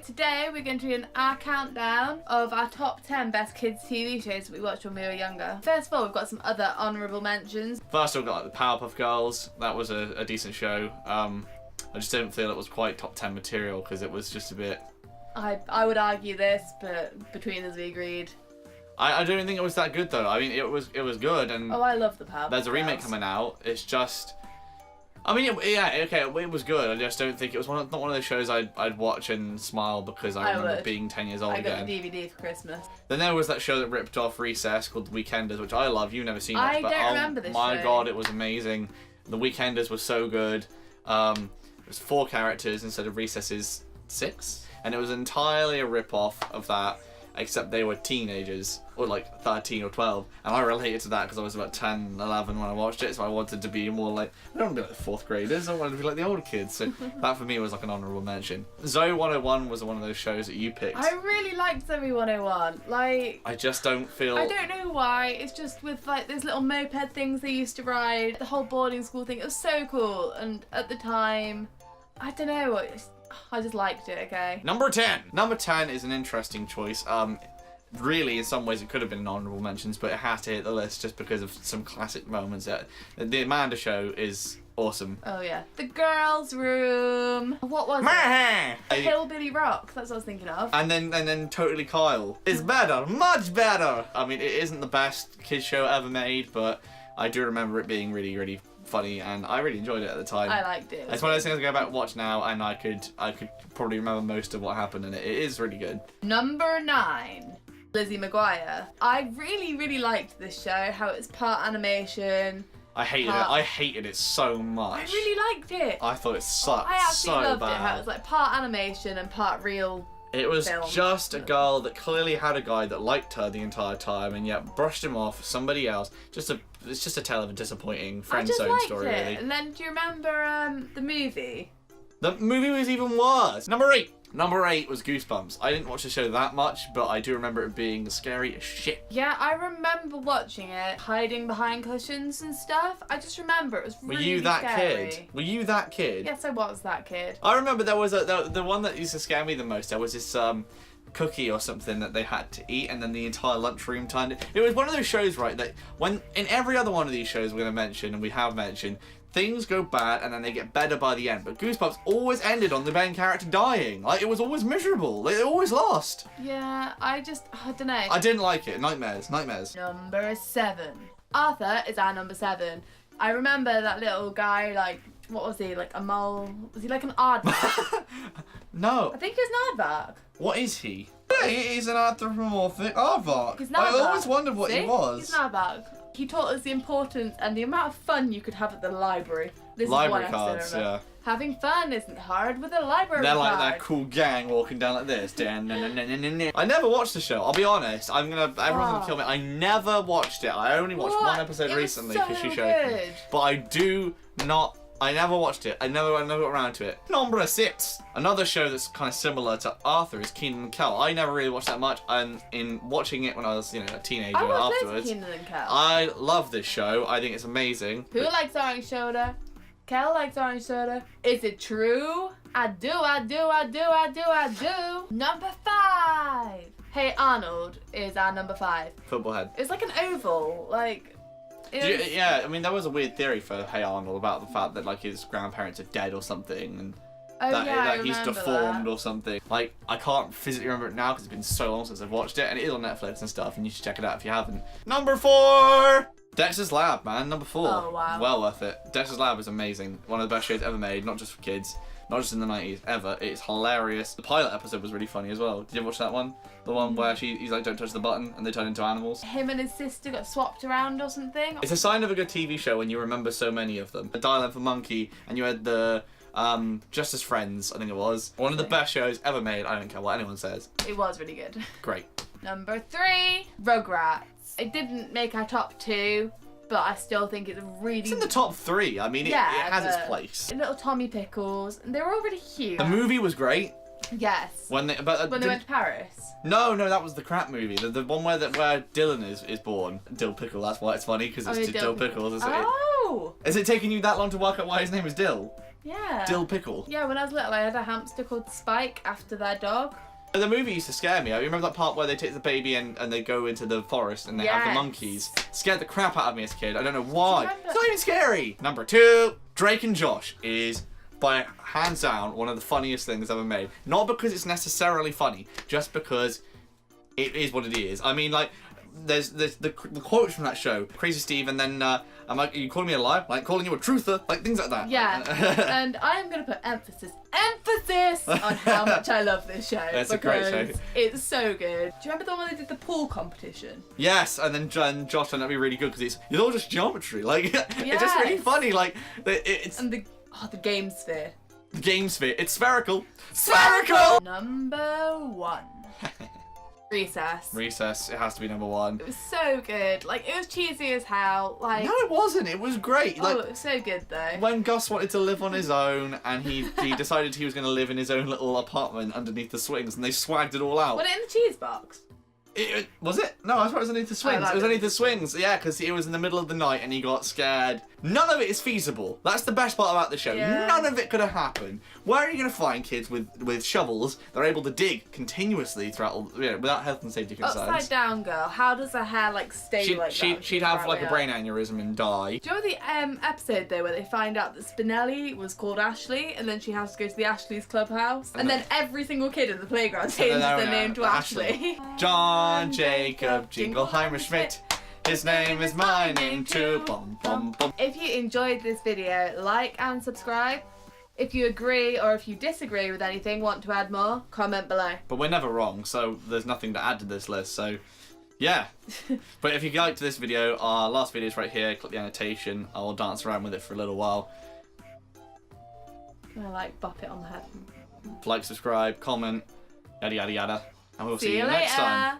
today we're going to do our countdown of our top 10 best kids TV shows that we watched when we were younger. First of all, we've got some other honourable mentions. First, we've got like, the Powerpuff Girls. That was a decent show. I just didn't feel it was quite top 10 material because it was just a bit... I would argue this, but between us we agreed. I don't think it was that good though. I mean, it was good, and oh, I love the Powerpuff there's a remake coming out. It's just... I mean, it was good. I just don't think it was not one of those shows I'd watch and smile because I remember being 10 years old again. I got the DVD for Christmas. Then there was that show that ripped off Recess called The Weekenders, which I love. You've never seen it, but don't remember this my show. God, it was amazing. The Weekenders was so good. It was 4 characters instead of Recess's 6, and it was entirely a rip-off of that, except they were teenagers, or like 13 or 12, and I related to that because I was about 10, 11 when I watched it, so I wanted to be more like, I don't want to be like the 4th graders, I wanted to be like the older kids, so that for me was like an honourable mention. Zoe 101 was one of those shows that you picked. I really liked Zoe 101, like... I just don't feel... I don't know why, it's just with like those little moped things they used to ride, the whole boarding school thing, it was so cool, and at the time, I don't know, I just liked it, okay? Number 10! Number 10 is an interesting choice. Really, in some ways, it could have been an honourable mentions, but it has to hit the list just because of some classic moments. The Amanda Show is awesome. Oh, yeah. The Girls' Room. What was it? Hillbilly Rock. That's what I was thinking of. And then Totally Kyle. It's better. Much better! I mean, it isn't the best kids show ever made, but I do remember it being really, really funny, and I really enjoyed it at the time. I liked it. It's one of those things I go back and watch now, and I could probably remember most of what happened in it. It is really good. Number 9. Lizzie McGuire. I really, really liked this show, how it's part animation. I hated it so much. I really liked it. I thought it sucked I absolutely loved bad. it, how it was like part animation and part real. It was film. just a girl that clearly had a guy that liked her the entire time and yet brushed him off for somebody else. It's just a tale of a disappointing friend zone story, really. And then do you remember the movie? The movie was even worse. Number 8. Number 8 was Goosebumps. I didn't watch the show that much, but I do remember it being scary as shit. Yeah, I remember watching it, hiding behind cushions and stuff. I just remember it was really scary. Were you that kid? Were you that kid? Yes, I was that kid. I remember there was the one that used to scare me the most. There was this cookie or something that they had to eat, and then the entire lunchroom turned it. It was one of those shows, right, that when in every other one of these shows we're going to mention, and we have mentioned, things go bad and then they get better by the end. But Goosebumps always ended on the main character dying. Like, it was always miserable. Like, they always lost. Yeah, I don't know. I didn't like it. Nightmares. Number 7. Arthur is our number 7. I remember that little guy, like, what was he? Like a mole? Was he like an aardvark? No. I think he was an aardvark. What is he? Yeah, he's an anthropomorphic aardvark. He's an aardvark. I always wondered what he was. He's an aardvark. He taught us the importance and the amount of fun you could have at the library. This library is one cards, yeah. Having fun isn't hard with a library They're card. like that cool gang walking down like this. I never watched the show. I'll be honest. Everyone's gonna kill me. I never watched it. I only watched one episode recently because she showed me. But I never watched it. I never got around to it. Number 6. Another show that's kind of similar to Arthur is Kenan and Kel. I never really watched that much, and in watching it when I was, a teenager afterwards, Kenan and Kel. I love this show. I think it's amazing. Who likes orange soda? Kel likes orange soda. Is it true? I do. Number 5. Hey Arnold is our number 5. Football head. It's like an oval, like... Yeah, I mean, there was a weird theory for Hey Arnold about the fact that, like, his grandparents are dead or something, and that he's deformed or something. Like, I can't physically remember it now because it's been so long since I've watched it, and it is on Netflix and stuff, and you should check it out if you haven't. Number 4! Dexter's Lab, man. Number 4. Oh, wow. Well worth it. Dexter's Lab is amazing. One of the best shows ever made, not just for kids. Not just in the 90s, ever. It's hilarious. The pilot episode was really funny as well. Did you watch that one? The one where he's like, don't touch the button, and they turn into animals? Him and his sister got swapped around or something? It's a sign of a good TV show when you remember so many of them. The Dial-M for Monkey, and you had the Just as Friends, I think it was. One of the best shows ever made. I don't care what anyone says. It was really good. Great. Number 3, Rugrats. It didn't make our top 2. But I still think it's really... It's in the top 3. I mean, it has its place. Little Tommy Pickles. They were all really cute. The movie was great. Yes. When they went to Paris. No, that was the crap movie. The one where Dylan is born. Dill Pickle. That's why it's funny because it's Dill Pickles. Oh. Is it taking you that long to work out why his name is Dill? Yeah. Dill pickle. Yeah, when I was little, I had a hamster called Spike after their dog. The movie used to scare me. I remember that part where they take the baby and they go into the forest and they have the monkeys. Scared the crap out of me as a kid. I don't know why. It's not even scary. Number 2, Drake and Josh is by hands down one of the funniest things ever made. Not because it's necessarily funny, just because it is what it is. I mean, like, there's the quotes from that show, Crazy Steve, and then I'm like, are you calling me a liar? Like, calling you a truther? Like, things like that. Yeah, and I am going to put emphasis on how much I love this show. It's a great show. It's so good. Do you remember the one they did the pool competition? Yes, and then Josh turned out to be really good because it's all just geometry. Like, it's just really funny. Like, it's... And the game sphere. The game sphere. It's spherical. Spherical! Number 1. Recess. Recess, it has to be number 1. It was so good. Like, it was cheesy as hell. Like, no, it wasn't. It was great. Like, it was so good though. When Gus wanted to live on his own and he decided he was going to live in his own little apartment underneath the swings, and they swagged it all out. Was it in the cheese box? Was it? No, I thought it was underneath the swings. It was underneath the swings. Yeah, because it was in the middle of the night and he got scared. None of it is feasible. That's the best part about the show. Yeah. None of it could have happened. Where are you going to find kids with shovels that are able to dig continuously throughout, without health and safety concerns? Upside down girl. How does her hair like stay like that? She'd have like a brain aneurysm and die. Do you know the episode though where they find out that Spinelli was called Ashley and then she has to go to the Ashley's clubhouse and then every single kid in the playground changes their name to Ashley. John Jacob Jingleheimer Schmidt. His name is my name too. Bum, bum, bum. If you enjoyed this video, like and subscribe. If you agree or if you disagree with anything, want to add more, comment below. But we're never wrong, so there's nothing to add to this list, so yeah. But if you liked this video, our last video is right here. Click the annotation. I will dance around with it for a little while. I like bop it on the head. Like, subscribe, comment, yada yada yada. And we'll see you later. next time.